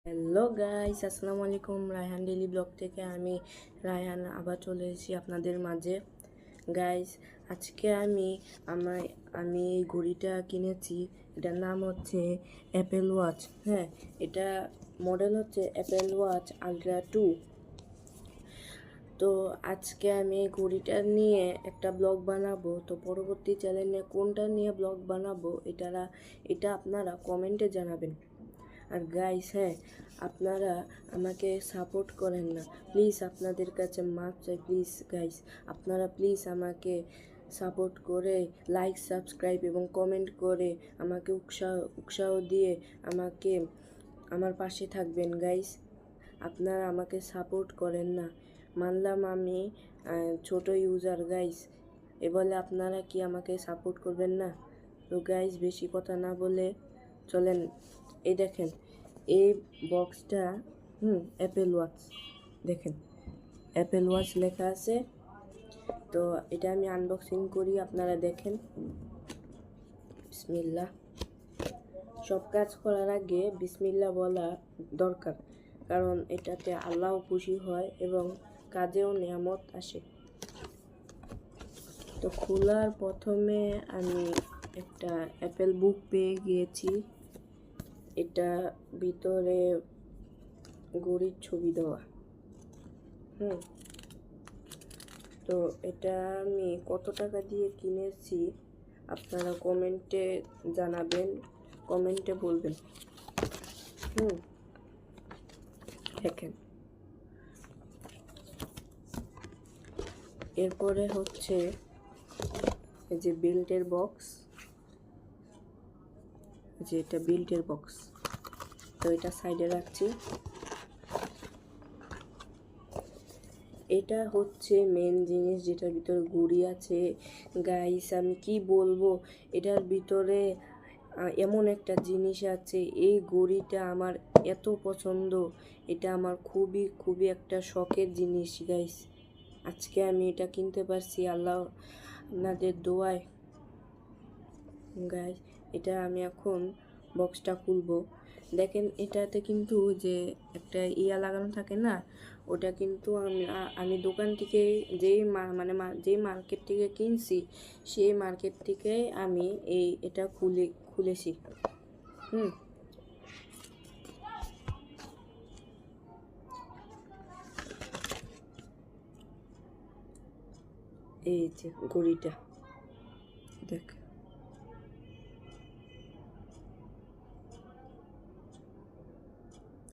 Hello guys, আসসালামু আলাইকুম। Raihan daily blog থেকে আমি রায়হান আবার চলে এসেছি আপনাদের মাঝে। গাইস, আজকে আমি এই ঘড়িটা কিনেছি। এটার নাম হচ্ছে অ্যাপেল ওয়াচ। হ্যাঁ, এটা মডেল হচ্ছে অ্যাপেল ওয়াচ আলট্রা 2। তো আজকে আমি এই ঘড়িটা নিয়ে একটা ব্লগ বানাবো। তো পরবর্তী চ্যানেলে কোনটা নিয়ে ব্লগ বানাবো এটা আপনারা কমেন্টে জানাবেন। আর গাইস, হ্যাঁ, আপনারা আমাকে সাপোর্ট করেন না, প্লিজ। আপনাদের কাছে মাপ চাই, প্লিজ গাইস। আপনারা প্লিজ আমাকে সাপোর্ট করে লাইক, সাবস্ক্রাইব এবং কমেন্ট করে আমাকে উৎসাহ দিয়ে আমার পাশে থাকবেন গাইস। আপনারা আমাকে সাপোর্ট করেন না। মানলাম আমি ছোট ইউজার গাইস, এ বলে আপনারা কি আমাকে সাপোর্ট করবেন না? তো গাইস, বেশি কথা না বলে চলেন, এই দেখেন এই বক্সটা। অ্যাপেল ওয়াচ, দেখেন অ্যাপেল ওয়াচ লেখা আছে। তো এটা আমি আনবক্সিং করি, আপনারা দেখেন। বিসমিল্লাহ। সব কাজ করার আগে বিসমিল্লাহ বলা দরকার, কারণ এটাতে আল্লাহ খুশি হয় এবং কাজেও নিয়ামত আসে। তো খোলার প্রথমে আমি একটা অ্যাপেল বুক পেয়ে গিয়েছি। এটা ভিতরে ঘড়ির ছবি দেওয়া। তো এটা আমি কত টাকা দিয়ে কিনেছি আপনারা কমেন্টে জানাবেন, কমেন্টে বলবেন। দেখেন, এরপরে হচ্ছে এই যে বেল্টের বক্স, যে এটা বেল্টের বক্স। তো এটা সাইডে রাখছি। এটা হচ্ছে মেন জিনিস, যেটার ভিতরে ঘড়ি আছে। গাইস, আমি কি বলবো, এটার ভিতরে এমন একটা জিনিস আছে। এই ঘড়িটা আমার এত পছন্দ, এটা আমার খুবই খুবই একটা শখের জিনিস গাইস। আজকে আমি এটা কিনতে পারছি আল্লাহ আপনাদের দোয়ায় গাইস। এটা আমি এখন বক্সটা খুলবো। দেখেন, এটাতে কিন্তু যে একটা ইয়া লাগানো থাকে না, ওটা কিন্তু আমি দোকান থেকে যেই মার্কেট থেকে কিনছি, সেই মার্কেট থেকে আমি এটা খুলেছি। এই যে ঘড়িটা।